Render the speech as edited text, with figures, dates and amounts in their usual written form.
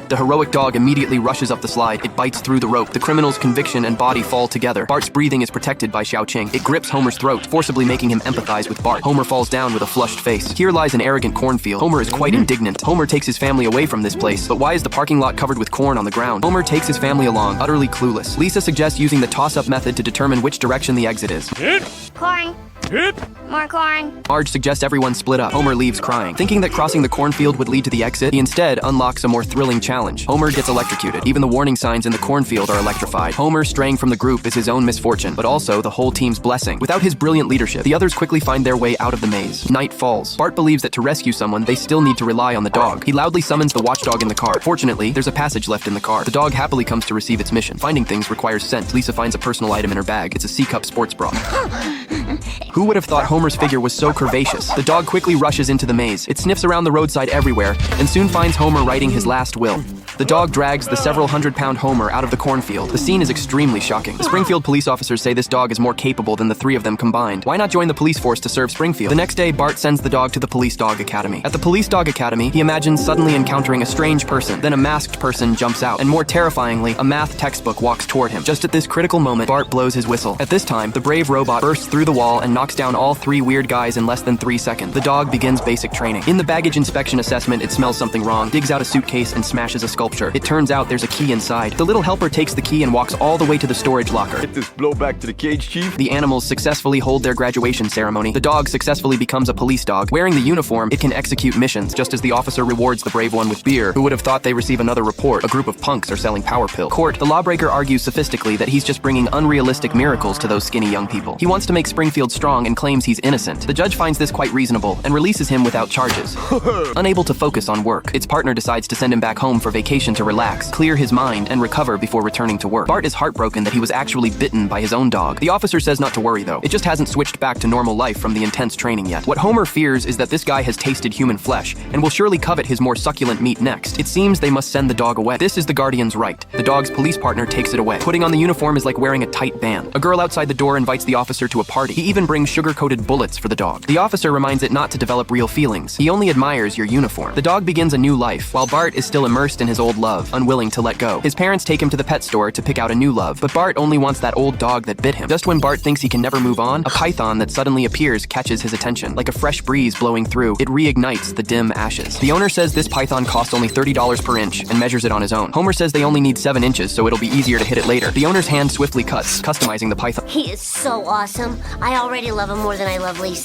The heroic dog immediately rushes up the slide. It bites through the rope. The criminal's conviction and body fall together. Bart's breathing is protected by Xiaoqing. It grips Homer's throat, forcibly making him empathize with Bart. Homer falls down with a flushed face. Here lies an arrogant cornfield. Homer is quite indignant. Homer takes his family away from this place. But why is the parking lot covered with corn on the ground? Homer takes his family along, utterly clueless. Lisa suggests using the toss-up method to determine which direction the exit is. Corn. More corn. Marge suggests everyone split up. Homer leaves crying. Thinking that crossing the cornfield would lead to the exit, he instead unlocks a more thrilling challenge. Homer gets electrocuted. Even the warning signs in the cornfield are electrified. Homer straying from the group is his own misfortune, but also the whole team's blessing. Without his brilliant leadership, the others quickly find their way out of the maze. Night falls. Bart believes that to rescue someone, they still need to rely on the dog. He loudly summons the watchdog in the car. Fortunately, there's a passage left in the car. The dog happily comes to receive its mission. Finding things requires scent. Lisa finds a personal item in her bag. It's a C-cup sports bra. Who would have thought Homer's figure was so curvaceous? The dog quickly rushes into the maze. It sniffs around the roadside everywhere and soon finds Homer writing his last will. The dog drags the several hundred-pound Homer out of the cornfield. The scene is extremely shocking. The Springfield police officers say this dog is more capable than the three of them combined. Why not join the police force to serve Springfield? The next day, Bart sends the dog to the police dog academy. At the police dog academy, he imagines suddenly encountering a strange person. Then a masked person jumps out, and more terrifyingly, a math textbook walks toward him. Just at this critical moment, Bart blows his whistle. At this time, the brave robot bursts through the wall and knocks down all three weird guys in less than 3 seconds. The dog begins basic training. In the baggage inspection assessment, it smells something wrong, digs out a suitcase, and smashes a sculpture. It turns out there's a key inside. The little helper takes the key and walks all the way to the storage locker. Get this blow back to the cage, Chief. The animals successfully hold their graduation ceremony. The dog successfully becomes a police dog. Wearing the uniform, it can execute missions, just as the officer rewards the brave one with beer. Who would have thought they receive another report? A group of punks are selling power pills. Court, the lawbreaker argues sophistically that he's just bringing unrealistic miracles to those skinny young people. He wants to make Springfield strong and claims he's innocent. The judge finds this quite reasonable and releases him without charges. Unable to focus on work, its partner decides to send him back home for vacation to relax, clear his mind, and recover before returning to work. Bart is heartbroken that he was actually bitten by his own dog. The officer says not to worry though. It just hasn't switched back to normal life from the intense training yet. What Homer fears is that this guy has tasted human flesh and will surely covet his more succulent meat next. It seems they must send the dog away. This is the Guardian's right. The dog's police partner takes it away. Putting on the uniform is like wearing a tight band. A girl outside the door invites the officer to a party. He even brings sugar-coated bullets for the dog. The officer reminds it not to develop real feelings. He only admires your uniform. The dog begins a new life, while Bart is still immersed in his old love, unwilling to let go. His parents take him to the pet store to pick out a new love, but Bart only wants that old dog that bit him. Just when Bart thinks he can never move on, a python that suddenly appears catches his attention. Like a fresh breeze blowing through, it reignites the dim ashes. The owner says this python costs only $30 per inch and measures it on his own. Homer says they only need 7 inches, so it'll be easier to hit it later. The owner's hand swiftly cuts, customizing the python. He is so awesome. I already love him more than I love Lisa.